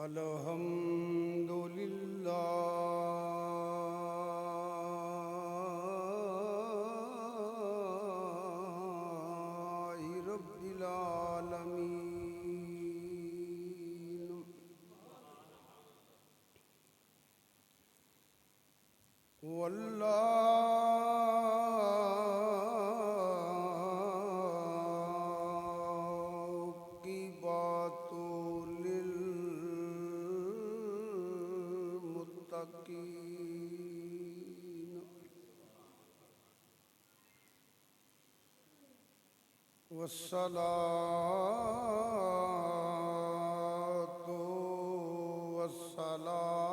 الحمد لله رب العالمين والعاقبة للمتقين والصلاة والسلام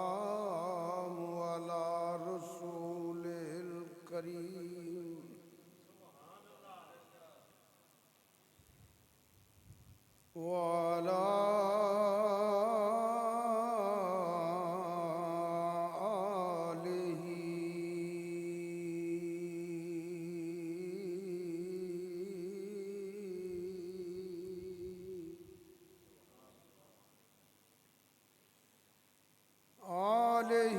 على رسوله الكريم وعلى آله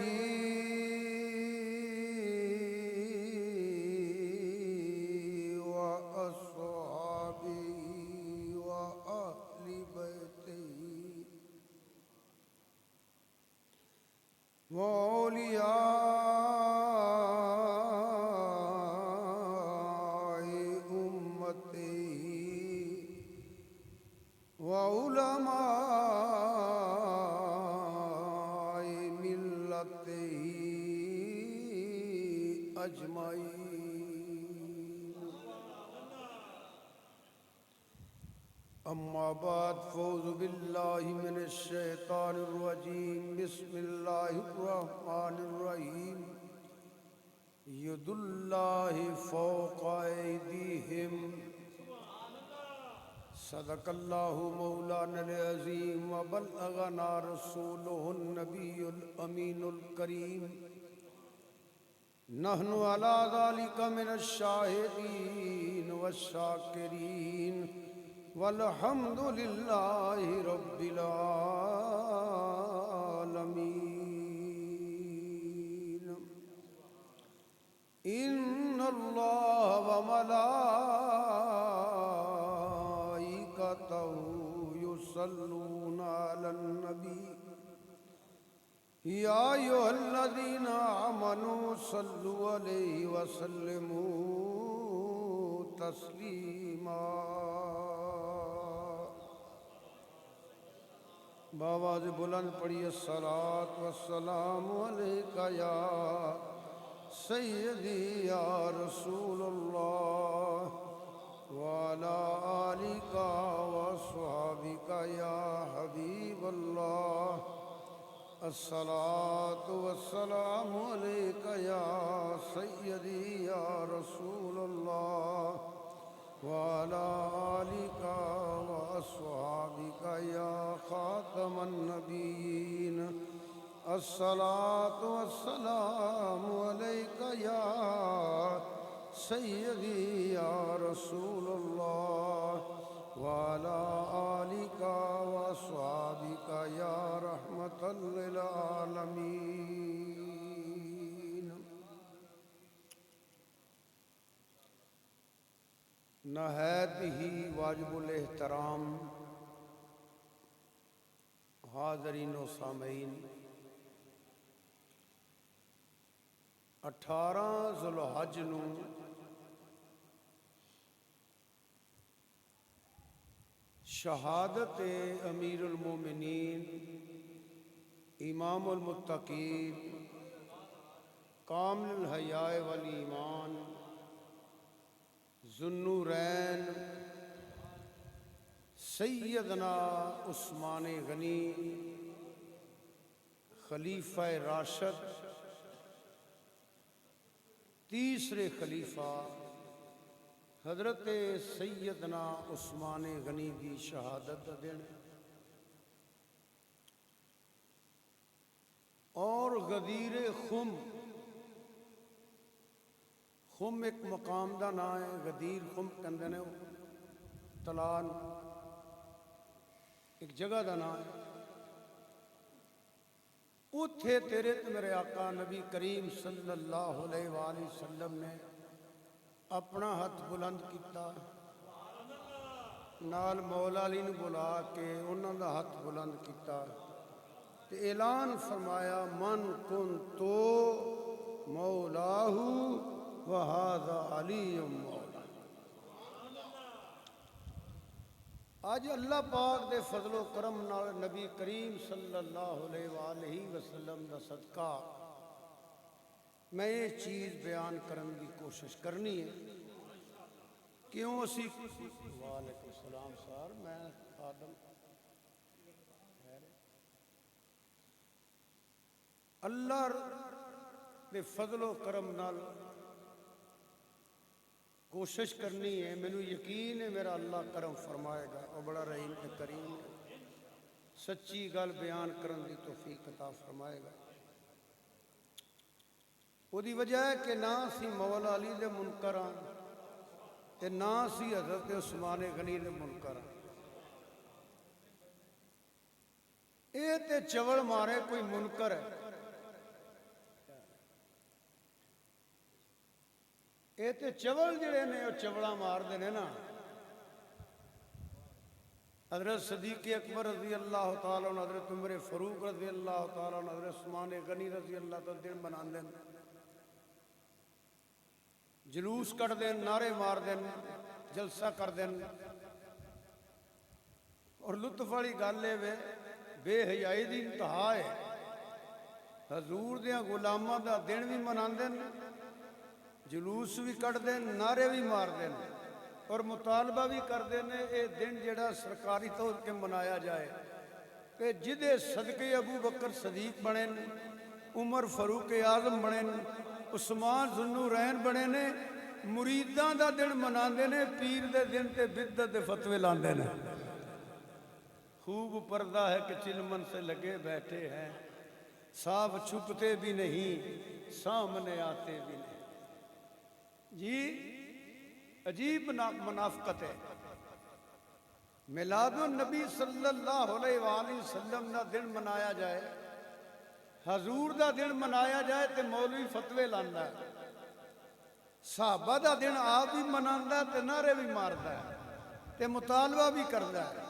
وأصحابه وأهل بيته وأولياء أمته وعلماء ملته أجمعين. أما بعد فأعوذ بالله من الشيطان الرجيم. بسم الله الرحمن الرحيم. يد الله فوق أيديهم. صدق الله مولانا العظيم وبلغنا رسوله النبي الأمين الكريم. نحن على ذلك من الشاهدين والشاكرين والحمد لله رب العالمين. إن الله وملائكته يصلون على النبي يا أيها الذين آمنوا صلوا عليه وسلموا تسليما. بآواز بلند پڑھیے الصلاۃ والسلام علیک یا سیدی یا رسول اللہ وعلی آلک وصحبک یا حبیب اللہ. الصلاۃ والسلام علیک یا سیدی یا رسول اللہ وعلى آلك وأصحابك يا خاتم النبيين. الصلاة والسلام عليك يا سيدي يا رسول الله وعلى آلك وأصحابك يا رحمة للعالمين. نہایت ہی واجب الاحترام حاضرین و سامعین، 18 ذوالحج نو شہادت امیر المومنین امام المتقین کامل الحیاء والایمان ذوالنورین سیدنا عثمان غنی خلیفہ راشد تیسرے خلیفہ حضرت سیدنا عثمان غنی کی شہادت کا دن اور غدیر خم خم ایک مقام دا نام ہے، غدیر خم کہندے نے تلان ایک جگہ دا نام ہے. اتھے تیرے تے میرے آقا نبی کریم صلی اللہ علیہ وآلہ وسلم نے اپنا ہاتھ بلند کیتا، نال مولا علی نو بلا کے انہاں دا ہاتھ بلند کیتا تے اعلان فرمایا من کن تو مولاہ وہذا علی مولا۔ آج اللہ پاک دے فضل و کرم نال نبی کریم صلی اللہ علیہ وآلہ وسلم دا صدقہ میں یہ چیز بیان کرن دی کوشش کرنی ہے۔ کیوں اسی وعلیکم السلام سار میں آدم اللہ دے فضل و کرم نال کوشش کرنی ہے، مینوں یقین ہے میرا اللہ کرم فرمائے گا، اور بڑا رحیم تے کریم ہے، سچی گل بیان کرن دی توفیق عطا فرمائے گا۔ وہ دی وجہ ہے کہ نہ سی مولا علی دے منکر ہاں تے نہ سی حضرت عثمان غنی دے منکر ہاں۔ اے تے چوڑ مارے کوئی منکر ہے، اے تے چوڑ جڑے نے وہ چوڑا مار دینے نا۔ حضرت صدیق اکبر رضی اللہ تعالیٰ عنہ، حضرت عمر فاروق رضی اللہ تعالیٰ عنہ، حضرت عثمان غنی رضی اللہ تعالیٰ دن بنا دیں، جلوس کر دیں، نعرے مار دیں، جلسہ کر دیں، اور لطف والی گل ہے بے حیائی دی انتہا ہے۔ حضور دیاں غلاماں دا دن بھی منا دیں، جلوس بھی کٹ دیں، نعرے بھی مار دیں، اور مطالبہ بھی کر دیں اے دن جڑا سرکاری طور کے منایا جائے کہ جدے صدقے ابو بکر صدیق بنے، عمر فاروق اعظم بنے، عثمان ذوالنورین بنے نے، مریداں دا دن منا نے، پیر دے دن تے بدعت دے فتوے لاندے نے۔ خوب پردہ ہے کہ چلمن سے لگے بیٹھے ہیں، صاحب چھپتے بھی نہیں، سامنے آتے بھی نہیں۔ جی عجیب منافقت ہے۔ میلاد النبی صلی اللہ علیہ وآلہ وسلم دا دن منایا جائے، حضور دا دن منایا جائے تے مولوی فتوے لاندا ہے، صحابہ دا دن آپ بھی مناندا تے نعرے بھی ماردا ہے تے مطالبہ بھی کردا ہے۔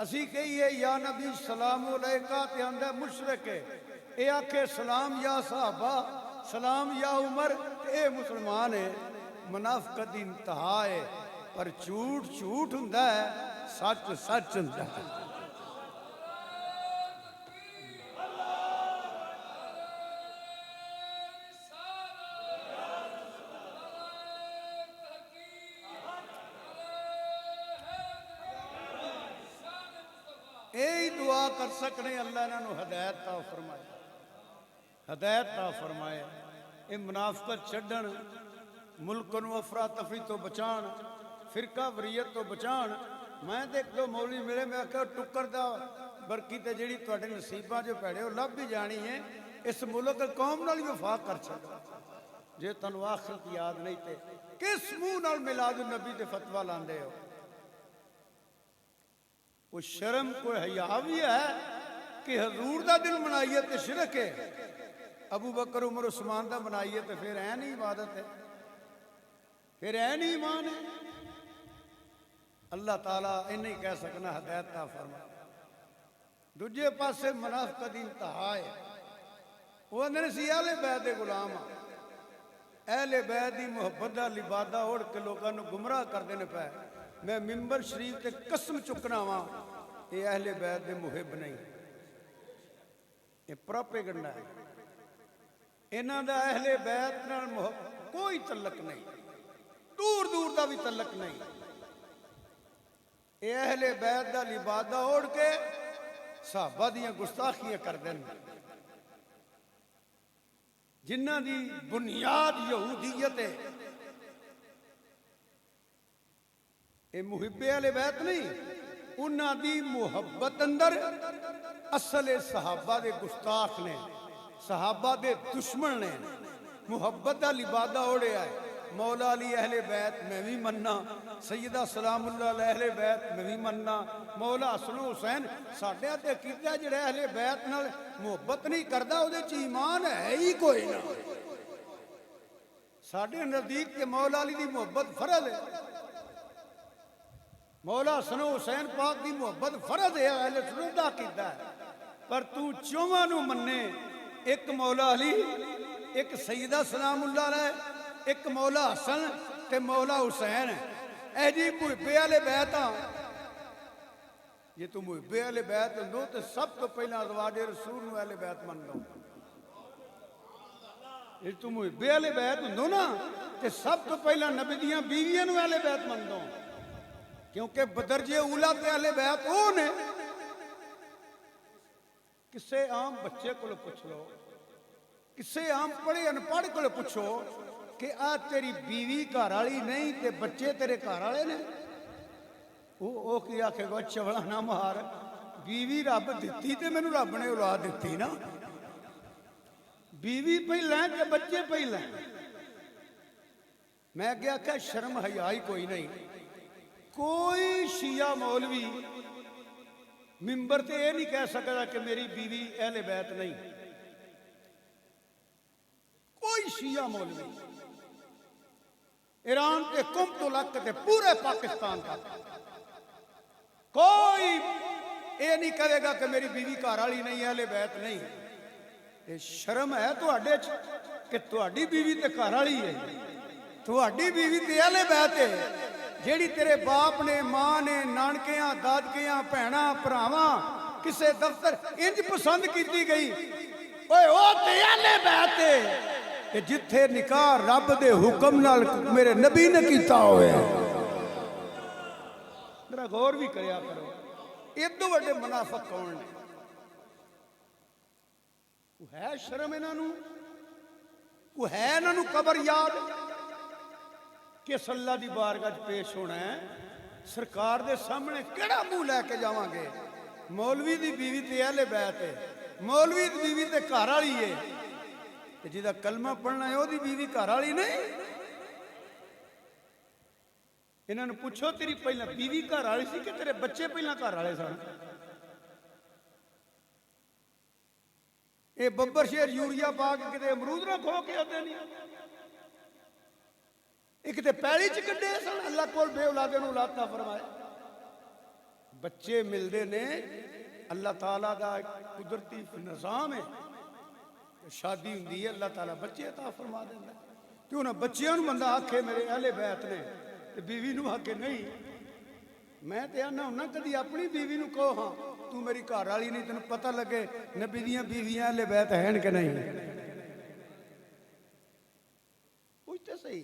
اسی کہیے یا نبی سلام علیکہ تے آندا ہے مشرک ہے، اے آکھے سلام یا صحابہ، سلام یا عمر، اے مسلمان ہے۔ منافقت انتہا ہے، پر جھوٹ جھوٹ ہوندا ہے، سچ سچ ہوندا ہے۔ یہی دعا کر سکنے اللہ انہاں نو ہدایت عطا فرمائے، ہدایت عطا فرمائے۔ اے منافقت چھڈن، ملک نو افراتفری تو بچان، فرقہ وریت تو بچان۔ میں دیکھ دو مولوی ملے، میں کہا ٹکر دا برکی تے جڑی تواڈے نصیباں جو پیڑے ہو لب بھی جانی ہے، اس ملک قوم نال وفا کر چھڈو۔ جے تانوں آخرت یاد نہیں تے کس منہ نال میلاد النبی تے فتوی لاندے ہو؟ کوئی شرم کوئی حیا بھی ہے کہ حضور دا دن منائیے تے شرک ہے، ابو بکر عمر عثمان دا منائیے تے پھر ہے نہیں عبادت ہے، پھر ہے نہیں ایمان ہے۔ اللہ تعالیٰ انہیں کہہ سکنا ہدایت عطا فرمائے۔ دوجے پاسے منافقت انتہا ہے، وہ اندر سی اہل بیت دے غلام ہاں، اہل بیت دی محبت دا لبادہ اوڑ کے لوگاں نو گمراہ کر دینے پہ۔ میں منبر شریف تے قسم چکنا ہاں یہ اہل بیت دے محب نہیں، یہ پراپیگنڈا ہے۔ انہاں دا اہل بیت نال کوئی تعلق نہیں، دور دور دا بھی تعلق نہیں۔ اے اہل بیت دا لبادہ اوڑھ کے صحابہ دیاں گستاخیاں کر دیں، جنہاں دی بنیاد یہودیت ہے۔ اے محب اہل بیت نہیں، انہاں دی محبت اندر اصل صحابہ دے گستاخ نے، صحابہ دے دشمن نے، محبت دا لبادہ اوڑے آئے۔ مولا علی اہل بیت میں بھی مننا، سیدہ سلام اللہ علیہ اہل بیت میں بھی مننا مولا حسن حسین ساڈے تے کیتا جڑا اہل بیت نال محبت نہیں کردا اودے چ ایمان ہے ہی کوئی نہ ساڈے نزدیک تے مولا علی دی محبت فرض ہے مولا حسن حسین پاک دی محبت فرض ہے اہل سنت دا کیتا ہے پر تو چوواں نو مننے ایک مولا علی ایک سیدہ سلام اللہ علیہ ایک مولا حسن تے مولا حسین اے جی محبے والے بیت ہاں یہ تو محبے والے بیت ہو تو سب تو پہلا ازواج رسول نو اہل بیت من دو یہ تو محبے والے بیت ہو نا تو سب تو پہلا نبی دیاں بیویاں نو اہل بیت من دو کیونکہ بدرجے اولا تے اہل بیت ہو نے کسے عام بچے کو پوچھ لو کسے عام پڑھے انپڑھ کو پوچھو کہ آج تیری بیوی گھر والی نہیں تے بچے تیرے گھر والے نے وہ کیا کہ گو چوڑا نہ مار بیوی رب دیتی تے مینوں رب نے اولاد دیتی نا بیوی پہلے کہ بچے پہلے میں کیا کہ شرم حیائی کوئی نہیں کوئی شیعہ مولوی ممبر تے یہ نہیں کہہ سکتا کہ میری بیوی اہل بیت نہیں کوئی شیعہ مولوی ایران کے کم تو لگ کے پورے پاکستان تک کوئی یہ نہیں کہے گا کہ میری بیوی گھر والی نہیں اہل بیت نہیں یہ شرم ہے تواڈے کہ تواڈی بیوی تے گھر والی ہے تواڈی بیوی تے اہل بیت ہے جیڑی تیرے باپ نے ماں نے نانکیاں دادکیاں بھیناں بھراواں کسے دفتر انج پسند کیتی گئی اوئے او تے اہل بیت ہے کہ جتھے نکاح رب دے حکم نال میرے نبی نے کیتا ہوئے میرا غور بھی کریا کرو ادو وڈے منافق کون نے کو ہے شرم انہاں نوں کو ہے انہاں نوں قبر یاد کہ اللہ دی بارگاہ پیش ہونا ہے سرکار دے سامنے کیڑا منہ لے کے جاواں گے مولوی دی بیوی تے اہل بیت ہے مولوی دی بیوی تے گھر والی ہے کہ جیدہ کلمہ پڑھنا ہے وہ دی بیوی گھر والی نہیں انہوں نے پوچھو تیری پہلا بیوی گھر والی سی کہ تیرے بچے پہلا گھر والے سن اے ببر شیر یوریا پا کے کتے امرود نہ کھو کے ہوتے نہیں ایک تے پیڑی چکڑے سن اللہ کول بے اولادے نو اولاد نہ فرمائے بچے ملدے نے اللہ تعالیٰ دا قدرتی نظام ہے شادی ہوندی ہے اللہ تعالیٰ بچے عطا فرما دینا کیوں نہ بچیاں نو بندہ آکھے میرے اہل بیت نے تے بیوی نو آکھے نہیں میں تے آنا ہونا کدی اپنی بیوی نو کہو ہاں تو میری گھر والی نہیں تینوں پتہ لگے نبی دیاں بیویاں اہل بیت ہیں کہ نہیں پوچھتے صحیح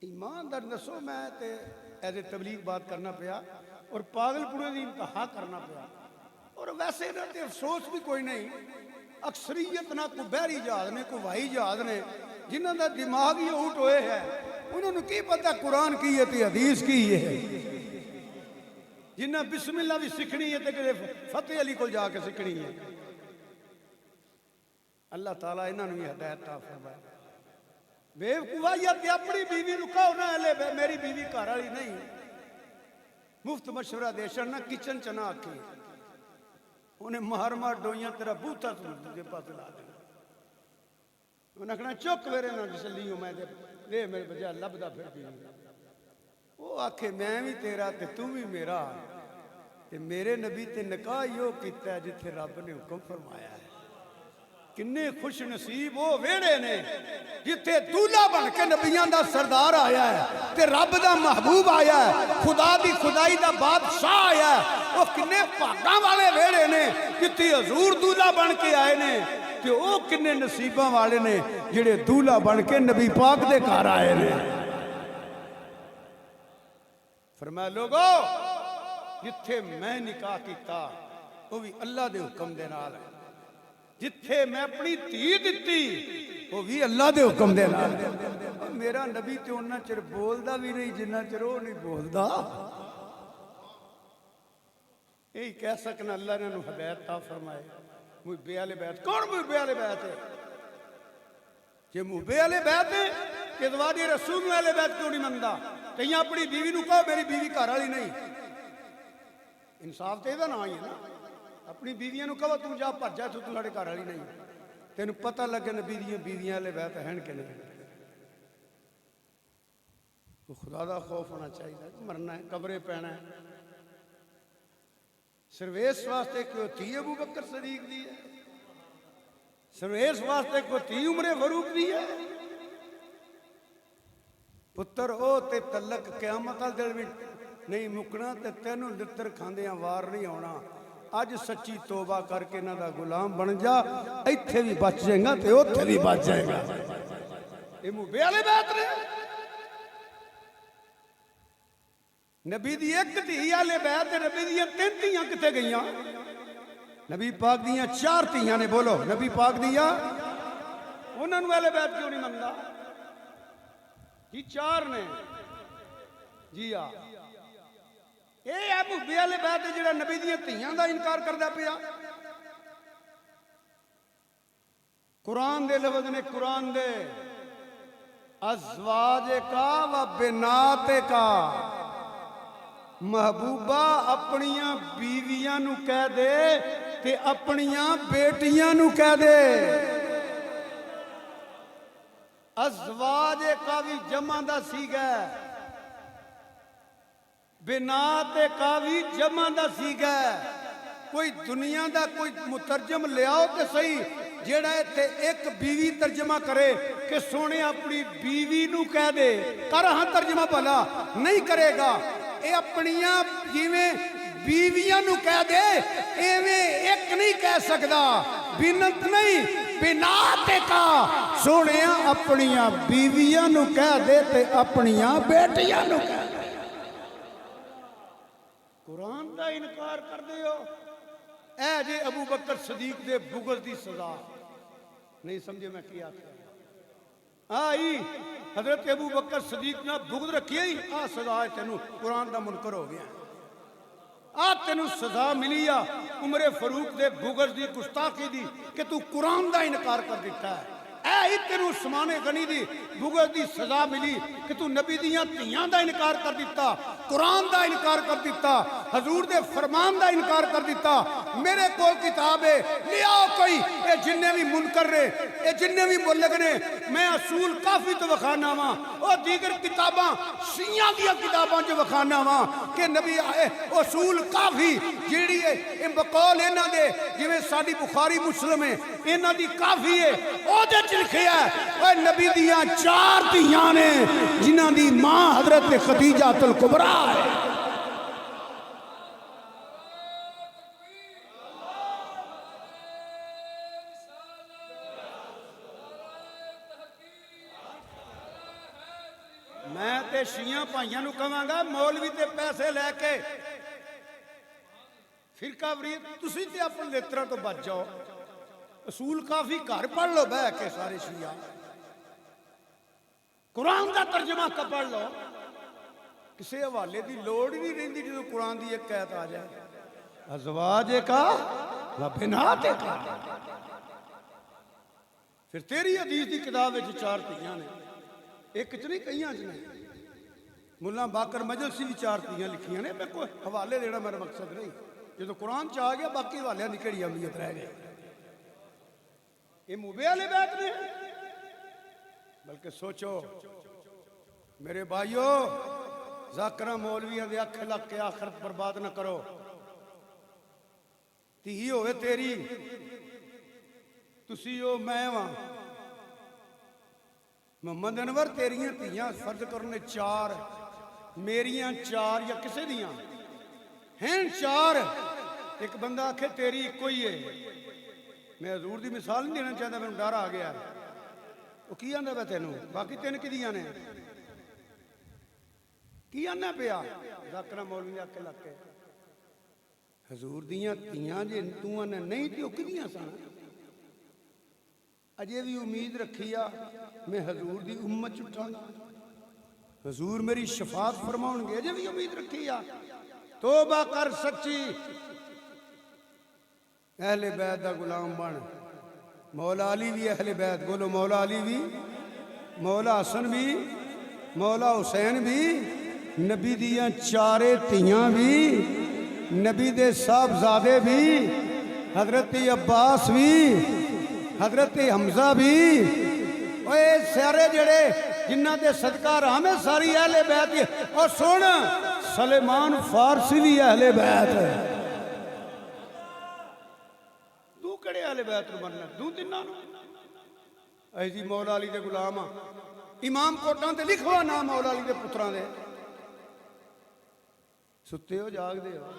ایمان در دسو میں تے ایسے تبلیغ بات کرنا پیا اور پاگل پورے دی انتہا کرنا پیا اور ویسے نہ تے افسوس بھی کوئی نہیں اکثریت نہ کو بحری جہاز نے کو ہوائی جہاز نے جنہاں دا دماغ ہی اوٹ ہوئے ہے انہوں نے کی پتہ قرآن کی ہے تے حدیث کی ہے جنہاں بسم اللہ بھی سکھنی ہے تے کہ فتح علی کو جا کے سکھنی ہے اللہ تعالیٰ انہوں نے ہدایت عطا فرمائے بیوقوفا یا تے اپنی بیوی نو کہو نہ لے میری بیوی گھر والی نہیں مفت مشورہ دیشن نہ کچن چنا آکھی انہیں مار مار ڈوئیاں تیرا بوتا تجھے پاس لا دینا انہیں کہنا چک میرے نہ جسلی ہوں میں دے میرے بجائے لبدا پھر بھی وہ آکھے میں بھی تیرا تے تو بھی میرا تے میرے نبی تے نکاح یوں کیتا ہے جتھے رب نے حکم فرمایا ہے کنے خوش نصیب وہ ویڑے نے جتھے دولہ بن کے نبیاں دا سردار آیا ہے تے رب دا محبوب آیا ہے خدا دی خدائی دا بادشاہ آیا ہے وہ کنے پاگاں والے ویڑے نے جتھے حضور دولہ بن کے آئے نے تے وہ کنے نصیباں والے نے جڑے دولہ بن کے نبی پاک دے گھر آئے نے فرمایا لوگو جتھے میں نکاح کیتا وہ بھی اللہ دے حکم دے نال ہے جتھے میں اپنی دھی دتی وہ بھی اللہ دے حکم دے نال میرا نبی تے انہاں چر بولدا بھی نہیں جنہ چر وہ نہیں بولدا یہی کہہ سکنا اللہ نے انہوں ہدایت عطا فرمائے محبے والے بیت کون محبے والے بیت ہے جے محبے والے بیت ہے کہ ازواج رسول والے بیت کیوں نہیں مندا کہیں اپنی بیوی نو کہو میری بیوی گھر والی نہیں، انصاف تو یہ نہ ہی ہے نا. اپنی بیویاں نو کہو تو جا بھج جا تو تھوڑے گھر والی نہیں. تینوں پتہ لگے نبی دیاں بیویاں والے بیت ہیں کہ نہیں. تو خدا دا خوف ہونا چاہیے. مرنا ہے، قبرے پینا ہے. صرف اس واسطے کہ وہ تھی ابو بکر صدیق دی ہے، صرف اس واسطے کہ وہ تھی عمر فاروق دی ہے. پتر او تے تلک قیامت دل بھی نہیں مکنا تے تینوں لتر کھاندیاں وار نہیں ہونا. اج سچی توبہ کر کے انہاں دا غلام بن جا، ایتھے بھی بچ جائے گا تے اوتھے بھی بچ جائے گا. اے موبے والے بات نے. نبی دی ایک دھی والے بیت نبی دیاں 3 دھیاں کتے گئیاں؟ نبی پاک دیاں 4 دھیاں نے. بولو نبی پاک دیاں انہاں نوں والے بیت کیوں نہیں منگدا؟ جی 4 نے. جی ہاں اے ابو بیالے بیت جڑا نبی دیاں دھیاں دا انکار کردا پیا. قرآن دے لفظ نے، قرآن دے ازواج کا و بنات کا. محبوبہ اپنیاں بیویاں نو کہہ دے تے اپنیاں بیٹیاں نو کہہ دے. ازواج کا بھی جمع دا سیگا ہے، بنات کا بھی جمع دا سیگا ہے. کوئی دنیا دا کوئی مترجم لے آؤ تے صحیح جیڑا تے ایک بیوی ترجمہ کرے کہ سونے اپنی بیوی نو کہہ دے. کر ہاں ترجمہ بھلا نہیں کرے گا. اے اپنیاں جیویں بیویاں نو کہہ دے ایویں ایک نہیں کہہ سکدا. بنت نہیں بنات کا. سونے اپنیاں بیویاں نو کہہ دے تے اپنیاں بیٹیاں نو کہہ دے. قرآن دا انکار کر دے ہو. اے جے ابو بکر صدیق دے بغض دی سزا. نہیں سمجھے میں کیا آتا آئی حضرت ابو بکر صدیق نے بغض رکھی ہی آ سزا ہے تینوں قرآن دا منکر ہو گیا. آ تینوں سزا ملی آ عمر فاروق دے بغض دی گستاخی دی کہ تو قرآن دا انکار کر دیتا ہے. اے ہی تینوں عثمان غنی دی بغض دی سزا ملی کہ تو نبی دیاں دھیاں دا انکار کر دیتا، قرآن دا انکار کر دیتا، حضور دے فرمان دا انکار کر دیتا. میرے کول کتاب ہے لے آؤ کوئی. اے جننے بھی منکر نے، اے جننے بھی ملک نے، میں اصول کافی تو وکھانا وا او دیگر کتاباں شیعہ دیا کتاباں جو وکھانا وا کہ نبی اصول کافی جیڑی ہے اے بقول انہاں دے جویں ساڈی بخاری مسلم ہے انہاں دی کافی ہے. او دے لکھیا ہے اے نبی دیاں 4 دھیاں نے جنہاں دی ماں حضرت خدیجہ الکبریٰ ہے. میں تے شیعہ بھائیاں نو کہاں گا مولوی تے پیسے لے کے فرقہ ورید تسی تے اپنے لترا تو بچ جاؤ. اصول کافی گھر پڑھ لو بہ کے سارے شیعہ. قرآن دا ترجمہ کا پڑھ لو. کسے حوالے دی لوڑ نہیں رہندی جو قرآن دی ایک آیت آ جائے. ازواج کا و بنات کا. پھر تیری حدیث دی کتاب وچ 4 دھیاں نے. ایک چ نہیں کئیاں چ نہیں. ملا باقر مجلسی بھی 4 دھیاں لکھیاں نے. میں کوئی حوالے دینا میرا مقصد نہیں. جو قرآن چ آ گیا باقی حوالے دی کیڑی اہمیت رہ گئی. یہ موبے والے بیت نے. بلکہ سوچو میرے بھائیو ذاکرہ مولویاں دے اکھ لگ کے آخرت برباد نہ کرو. تھی ہوئے تیری تسی ہو میں وہاں. محمد انور تیریاں تیاں فرض کرنے 4 میریاں 4 یا کسے دیاں ہیں 4. ایک بندہ آکھے تیری کوئی ہے. میں حضور دی مثال نہیں دینا چاہتا. میں ڈر آ گیا. وہ کی آندا پیا تینوں باقی 3 کدیاں نے کی آنا پیا. ذاکرہ مولوی آکھے لگ کے حضور دیاں تیاں جے تو آنا نہیں تے او کدیاں سن. اجے بھی امید رکھی آ میں حضور دی امت چٹھاں گا. حضور میری شفاعت فرماؤں گے. اجے بھی امید رکھی آ. توبہ کر سچی. اہل بیت دا غلام بن. مولا علی بھی اہل بیت. بولو مولا علی بھی، مولا حسن بھی، مولا حسین بھی. نبی دیاں چارے تیاں بھی، نبی دے صاحبزادے بھی، حضرت عباس بھی، حضرت حمزہ بھی، اے سارے جڑے جنہ دے صدقہ رحمے ساری اہل بیت کی، اور سن سلیمان فارسی بھی اہل بیت ہے۔ دو کڑے اہل بیت نو مرنا دو تیناں نو اے جی مولا علی دے غلام ہاں، امام کوٹاں تے لکھوا نام مولا علی دے پتراں دے، ستے ہو جاگ دے ہو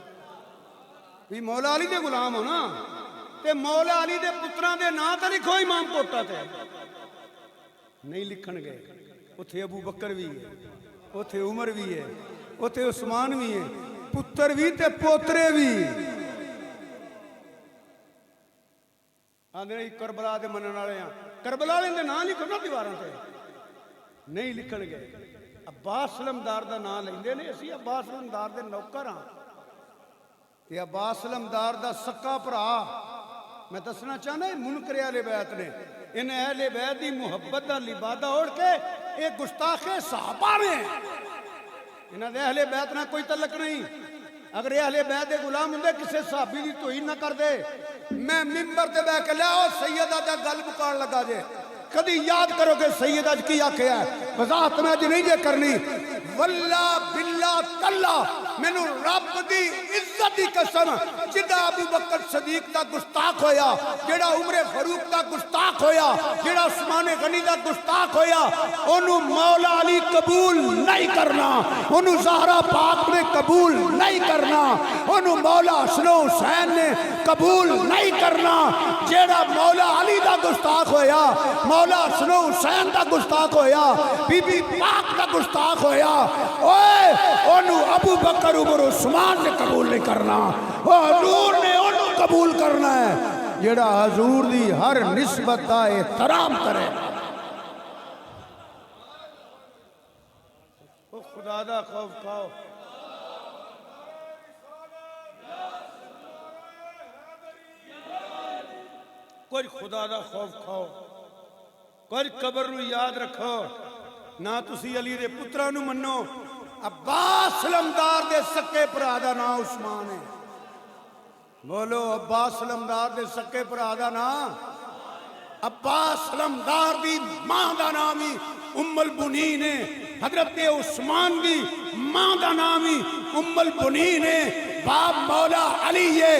بھی مولا علی دے غلام ہو نا، تے مولا علی دے پتراں دے نا تے لکھو امام کوٹا تے نہیں لکھن گئے۔ اتھے ابو بکر بھی ہے، اتھے عمر بھی ہے، اتھے عثمان بھی ہے، پتر بھی تے پوترے بھی۔ آندھے کربلا دے منن والے ہیں، کربلا دے نا لکھو نا دیواراں تے نہیں لکھن گئے۔ عباس علمدار دا نا لیندے نے، اسی عباس علمدار دے نوکر ہاں، تے عباس علمدار دا سکا بھرا میں دسنا چاہنا ہے منکر اہل بیت نے، ان اہل بیت دی محبت دا لبادہ اوڑھ کے ایک گستاخ صحابہ میں انہاں دے اہل بیت نہ کوئی تعلق نہیں۔ اگر اہل بیت دے غلام ہوندے کسے صحابی دی توہین نہ کر دے، میں منبر تے بیٹھ کے لاؤ سیدہ دا گل مکان لگا جے، کدی یاد کرو کہ سیدہ اج کی آکھیا ہے، وضاحت میں اج نہیں جے کرنی، واللہ باللہ تاللہ مینوں رب دی عزت دی قسم، جڑا ابو بکر صدیق دا گستاخ ہویا، جڑا عمر فاروق دا گستاخ ہویا، جڑا عثمان غنی دا گستاخ ہویا، انہوں مولا علی قبول نہیں کرنا، انہوں زہرا پاک نے قبول نہیں کرنا، انہوں مولا حسن و حسین نے قبول نہیں کرنا۔ جڑا مولا علی دا گستاخ ہویا، مولا حسن و حسین دا گستاخ ہویا، بی بی پاک دا گستاخ ہویا، اوے انہوں ابو بکر عمر عثمان نے قبول نہیں کرنا، حضور نے انہوں قبول کرنا ہے جڑا حضور دی ہر نسبت دا احترام کرے۔ خدا دا خوف کھاؤ، کوئی خدا دا خوف کھاؤ، کوئی قبر نو یاد رکھو، نہ تسی علی دے پترہ نو منو۔ عباس علمدار دے سکے بھرا دا نام عثمان ہے، بولو عباس علمدار دے سکے بھرا دا نام، عباس علمدار دی ماں دا نامی ام البنین ہے، حضرت عثمان دی ماں دا نامی ام البنین ہے، باپ مولا علی ہے،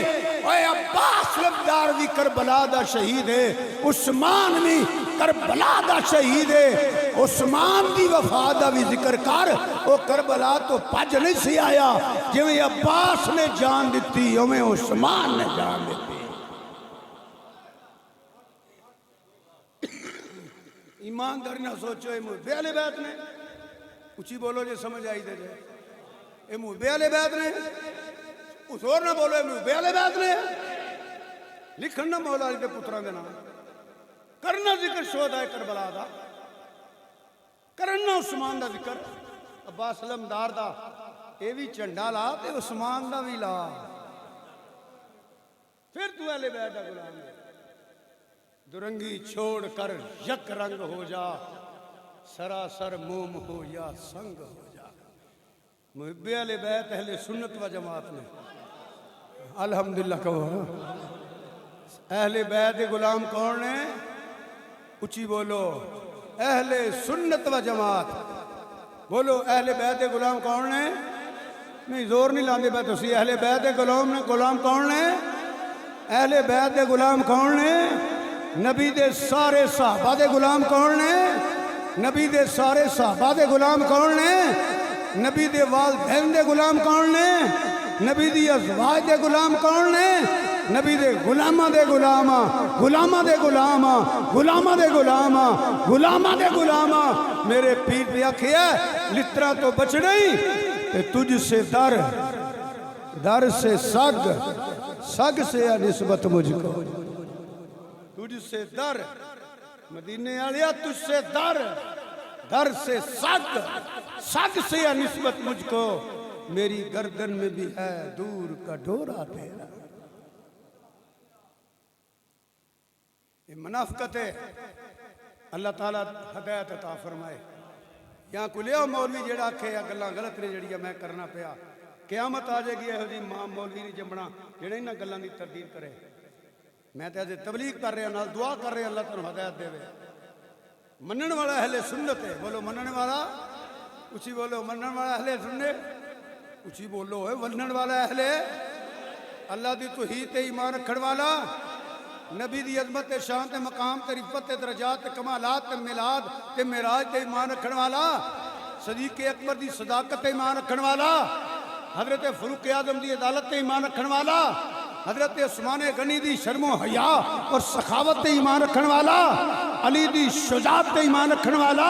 اے عباس علمدار بھی کربلا دا شہید ہے، عثمان بھی کربلا دا شہید ہے۔ عثمان دی وفا دا بھی ذکر کر، وہ کربلا تو پج نہیں سی آیا، جویں عباس نے جان دیتی اویں عثمان نے جان دیتی۔ ایمانداری نہ سوچو اے محب اہل بیت نے، اچھی بولو جے سمجھ آئی دے جائے، اے محب اہل بیت نے، اس اور نہ بولو اے محب اہل بیت نے، لکھنا مولا علی دے پتران دے نام، کرنا ذکر شہدائے کربلا دا، کرنا عثمان دا ذکر، عباس علمدار دا اے بھی چنڈا لا تے عثمان دا بھی لا، پھر تو اہل بیت دا غلام ہے۔ درنگی چھوڑ کر یک رنگ ہو جا، سراسر موم ہو یا سنگ ہو جا۔ محب اہل بیت اہل سنت و جماعت نے الحمدللہ کہو، اہل بیت غلام کون ہے؟ اچھی بولو، اہل سنت و جماعت، بولو اہل بیت غلام کون ہے؟ نہیں زور نہیں لاندے بیت اسی، اہل بیت غلام کون ہے؟ اہل بیت غلام کون ہے؟ نبی دے سارے صحابہ دے غلام کون نے؟ نبی دے سارے صحابہ دے غلام کون نے؟ نبی دے والدین دے غلام کون نے؟ نبی دی ازواج دے غلام کون نے؟ نبی دے غلامہ دے غلامہ، غلامہ دے غلامہ، غلامہ دے غلامہ، غلامہ دے غلامہ۔ میرے پیر پہ آکھیا لترا تو بچ نہیں، کہ تجھ سے در، در سے سگ، سگ سے نسبت مجھ کو، تجھ سے در، مدینے آلیا تجھ سے در، در سے سگ، سگ سے نسبت مجھ کو، میری گردن میں بھی ہے دور کا ڈورا تیرا۔ یہ منافقت ہے، اللہ تعالیٰ ہدایت عطا فرمائے۔ ਜਾਂ ਕੋਈ ਲਿਆ ਮੌਲਵੀ ਜਿਹੜਾ ਆਖੇ ਆ ਗੱਲਾਂ ਗਲਤ ਨੇ ਜਿਹੜੀਆਂ ਮੈਂ ਕਰਨਾ ਪਿਆ, ਕਿਆਮਤ ਆ ਜਾਏਗੀ ਇਹੋ ਜਿਹੀ ਮਾਂ ਮੌਲਵੀ ਨਹੀਂ ਜੰਮਣਾ ਜਿਹੜਾ ਇਹਨਾਂ ਗੱਲਾਂ ਦੀ ਤਰਦੀਦ ਕਰੇ। ਮੈਂ ਤਾਂ ਅਜੇ ਤਬਲੀਗ ਕਰ ਰਿਹਾ, ਨਾਲ ਦੁਆ ਕਰ ਰਿਹਾ ਅੱਲਾਹ ਤੁਹਾਨੂੰ ਹਦਾਇਤ ਦੇਵੇ। منن والا اہل سنت ہے، بولو منن والا، اچھی بولو منن والا اہل سنت، اچھی بولو ہے منن والا اہل اللہ دی توحید تے ایمان رکھن والا، نبی دی عظمت تے شان تے مقام تے رفعت تے درجات تے کمالات تے میلاد تے معراج تے ایمان رکھن والا، صدیق اکبر دی صداقت تے ایمان رکھن والا، حضرت فاروق اعظم دی عدالت تے ایمان رکھن والا، حضرت عثمان غنی دی شرم و حیا اور سخاوت تے ایمان رکھن والا، علی دی شجاعت تے ایمان رکھن والا،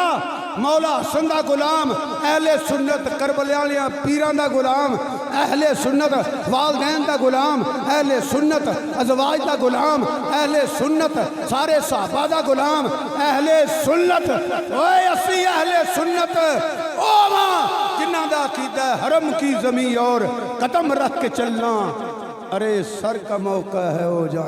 مولا حسن دا غلام، اہل سنت کربلیاں پیران دا غلام، اہل سنت والدین دا غلام، اہل سنت ازواج دا غلام، اہل سنت سارے صحابہ دا غلام، اہل سنت اوے اسی اہل سنت او ماں جنہ دا عقیدہ حرم کی زمین اور قدم رکھ کے چلنا، ارے سر کا موقع ہے او جان